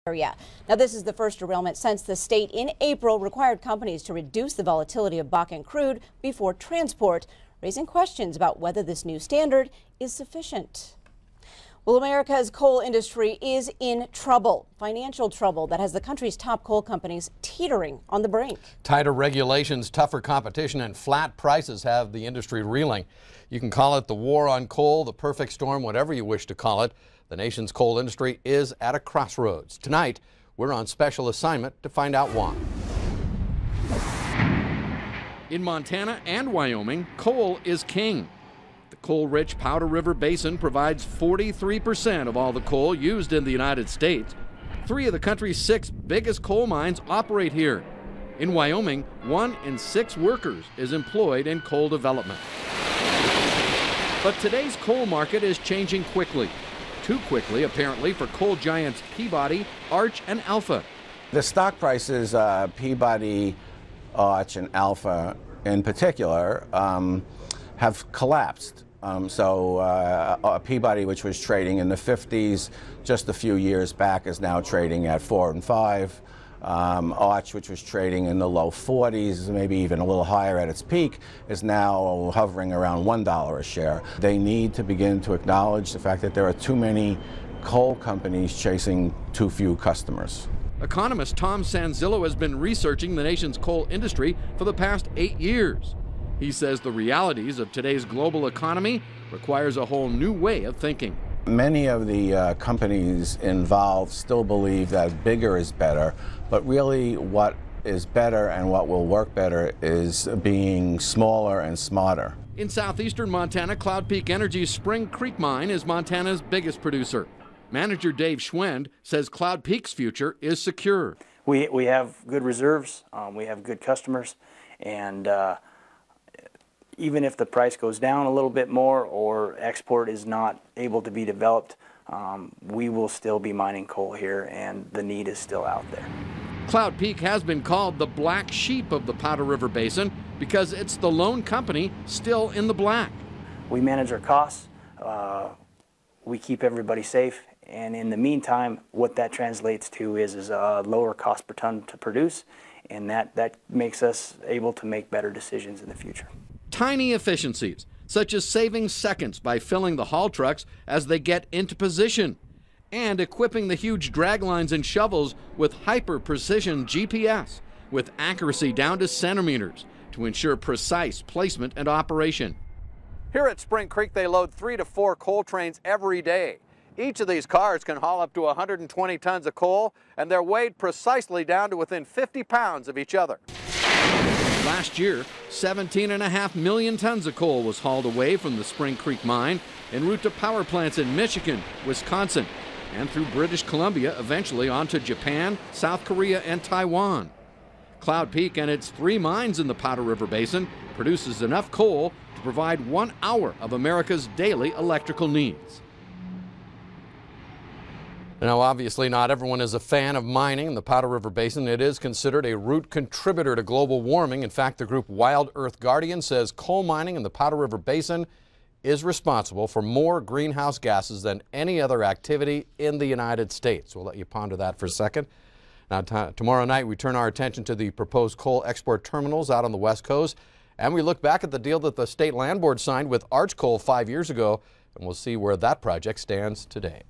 area. Now, this is the first derailment since the state in April required companies to reduce the volatility of Bakken crude before transport, raising questions about whether this new standard is sufficient. Well, America's coal industry is in trouble, financial trouble that has the country's top coal companies teetering on the brink. Tighter regulations, tougher competition, and flat prices have the industry reeling. You can call it the war on coal, the perfect storm, whatever you wish to call it. The nation's coal industry is at a crossroads. Tonight, we're on special assignment to find out why. In Montana and Wyoming, coal is king. The coal-rich Powder River Basin provides 43% of all the coal used in the United States. 3 of the country's 6 biggest coal mines operate here. In Wyoming, 1 in 6 workers is employed in coal development. But today's coal market is changing quickly. Too quickly, apparently, for coal giants Peabody, Arch, and Alpha. The stock prices, Peabody, Arch, and Alpha in particular, have collapsed. Peabody, which was trading in the 50s just a few years back, is now trading at 4 and 5. Arch, which was trading in the low 40s, maybe even a little higher at its peak, is now hovering around $1 a share. They need to begin to acknowledge the fact that there are too many coal companies chasing too few customers. Economist Tom Sanzillo has been researching the nation's coal industry for the past 8 years. He says the realities of today's global economy requires a whole new way of thinking. Many of the companies involved still believe that bigger is better, but really what is better and what will work better is being smaller and smarter. In southeastern Montana, Cloud Peak Energy's Spring Creek mine is Montana's biggest producer. Manager Dave Schwend says Cloud Peak's future is secure. We have good reserves, we have good customers, and even if the price goes down a little bit more or export is not able to be developed, we will still be mining coal here, and the need is still out there. Cloud Peak has been called the black sheep of the Powder River Basin because it's the lone company still in the black. We manage our costs, we keep everybody safe, and in the meantime, what that translates to is a lower cost per ton to produce, and that makes us able to make better decisions in the future. Tiny efficiencies, such as saving seconds by filling the haul trucks as they get into position, and equipping the huge drag lines and shovels with hyper-precision GPS with accuracy down to centimeters to ensure precise placement and operation. Here at Spring Creek, they load 3 to 4 coal trains every day. Each of these cars can haul up to 120 tons of coal, and they're weighed precisely down to within 50 pounds of each other. Last year, 17.5 million tons of coal was hauled away from the Spring Creek mine en route to power plants in Michigan, Wisconsin, and through British Columbia, eventually on to Japan, South Korea, and Taiwan. Cloud Peak and its 3 mines in the Powder River Basin produces enough coal to provide 1 hour of America's daily electrical needs. Now, obviously, not everyone is a fan of mining in the Powder River Basin. It is considered a root contributor to global warming. In fact, the group Wild Earth Guardian says coal mining in the Powder River Basin is responsible for more greenhouse gases than any other activity in the United States. We'll let you ponder that for a second. Now, tomorrow night, we turn our attention to the proposed coal export terminals out on the West Coast, and we look back at the deal that the State Land Board signed with Arch Coal 5 years ago, and we'll see where that project stands today.